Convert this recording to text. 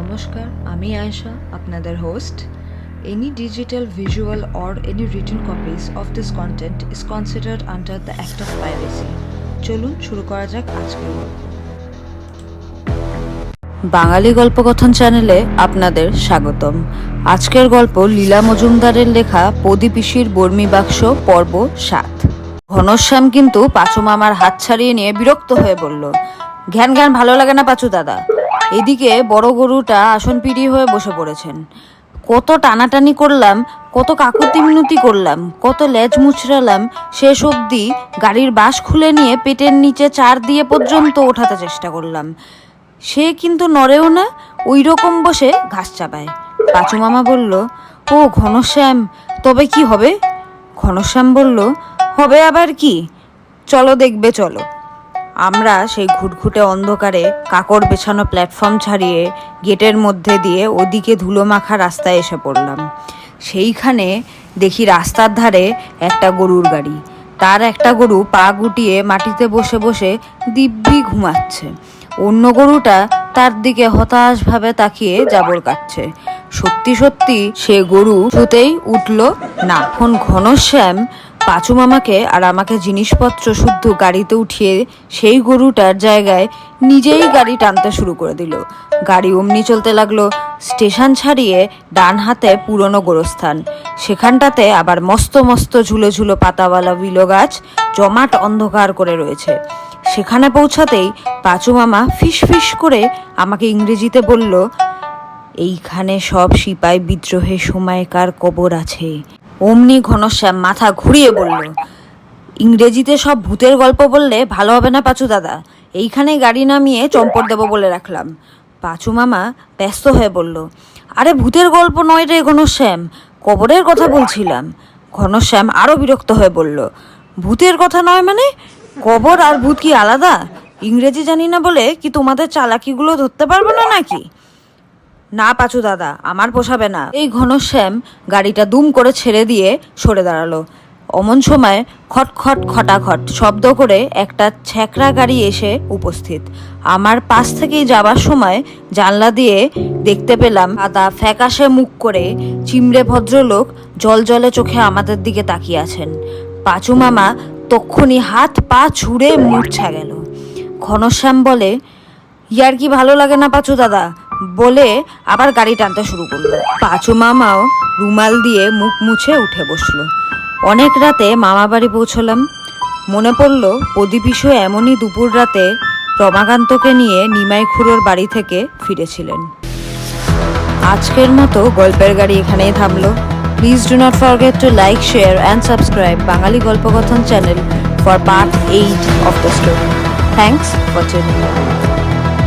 নমস্কার, আমি আয়েশা, আপনাদের host. Any digital, visual, or any written copies of this content is considered under the Act of Piracy. চলুন শুরু করা যাক আজকের গল্প। বাঙালি গল্পকথন চ্যানেলে আপনাদের স্বাগতম। আজকের গল্প লীলা মজুমদারের লেখা পদীপিসির বর্মি বাক্স পর্ব 7। ঘনশ্যাম কিন্তু পাঁচু মামার হাত ছাড়িয়ে নিয়ে বিরক্ত হয়ে বলল, ঘ্যান ঘ্যান ভালো লাগে না পাঁচু দাদা। এদিকে বড় গরুটা আসন পিড়ি হয়ে বসে পড়েছেন। কত টানাটানি করলাম, কত কাকুতি মিনতি করলাম, কত লেজ মুচড়ালাম, শেষ অবধি গাড়ির বাঁশ খুলে নিয়ে পেটের নিচে চার দিয়ে পর্যন্ত ওঠাতে চেষ্টা করলাম। সে কিন্তু নড়েও না, ওই রকম বসে ঘাস চাপায়। পাঁচু মামা বলল, ও ঘনশ্যাম, তবে কি হবে? ঘনশ্যাম বলল, হবে আবার কি, চলো দেখবে চলো। আমরা সেই ঘুটঘুটে অন্ধকারে কাকড় বেছানো প্ল্যাটফর্ম ছাড়িয়ে গেটের মধ্যে দিয়ে ওদিকে ধুলো মাখা রাস্তায় এসে পড়লাম। সেইখানে দেখি রাস্তার ধারে একটা গরুর গাড়ি। তার একটা গরু পা গুটিয়ে মাটিতে বসে বসে দিব্যি ঘুমাচ্ছে। অন্য গরুটা তার দিকে হতাশভাবে তাকিয়ে জাবর কাটছে। সত্যি সত্যি সে গরু শুতেই উঠল না। এখন ঘনশ্যাম পাঁচু মামাকে আর আমাকে জিনিসপত্র শুদ্ধ গাড়িতে উঠিয়ে সেই গরুটার জায়গায় নিজেই গাড়ি টানতে শুরু করে দিল। গাড়ি অমনি চলতে লাগলো। স্টেশন ছাড়িয়ে ডান হাতে পুরনো গোরস্থান, সেখানটাতে আবার মস্ত মস্ত ঝুলো ঝুলো পাতাওয়ালা বিলো গাছ জমাট অন্ধকার করে রয়েছে। সেখানে পৌঁছাতেই পাঁচু মামা ফিস ফিস করে আমাকে ইংরেজিতে বলল, এইখানে সব সিপাই বিদ্রোহের সময়কার কবর আছে। অমনি ঘনশ্যাম মাথা ঘুরিয়ে বলল, ইংরেজিতে সব ভূতের গল্প বললে ভালো হবে না পাঁচু দাদা, এইখানে গাড়ি নামিয়ে চম্পট দেব বলে রাখলাম। পাঁচু মামা ব্যস্ত হয়ে বলল, আরে ভূতের গল্প নয় রে ঘনশ্যাম, কবরের কথা বলছিলাম। ঘনশ্যাম আরও বিরক্ত হয়ে বলল, ভূতের কথা নয় মানে? কবর আর ভূত কি আলাদা? ইংরেজি জানি না বলে কি তোমাদের চালাকিগুলো ধরতে পারবো না নাকি? না পাঁচু দাদা, আমার পোষাবে না। এই ঘনশ্যাম গাড়িটা দুম করে ছেড়ে দিয়ে সরে দাঁড়ালো। অমন সময় খটখট খটাখট শব্দ করে একটা ছ্যাঁকড়া গাড়ি এসে উপস্থিত। আমার পাশ থেকেই যাবার সময় জানলা দিয়ে দেখতে পেলাম আদা ফ্যাকাশে মুখ করে চিমড়ে ভদ্রলোক জলজলে চোখে আমাদের দিকে তাকিয়ে আছেন। পাঁচু মামা তক্ষুনি হাত পা ছুঁড়ে মূর্ছা গেল। ঘনশ্যাম বলে, ইয়ার কি ভালো লাগে না পাঁচু দাদা, বলে আবার গাড়ি টানতে শুরু করলো। পাঁচু মামাও রুমাল দিয়ে মুখ মুছে উঠে বসলো। অনেক রাতে মামা বাড়ি পৌঁছলাম। মনে পড়লো পদীপিসু এমনই দুপুর রাতে রমাকান্তকে নিয়ে নিমাই খুড়োর বাড়ি থেকে ফিরেছিলেন। আজকের মতো গল্পের গাড়ি এখানেই থামলো। Please do not forget to like, share and subscribe Bangali Golpokothon channel for part 8 of the story. Thanks for tuning in.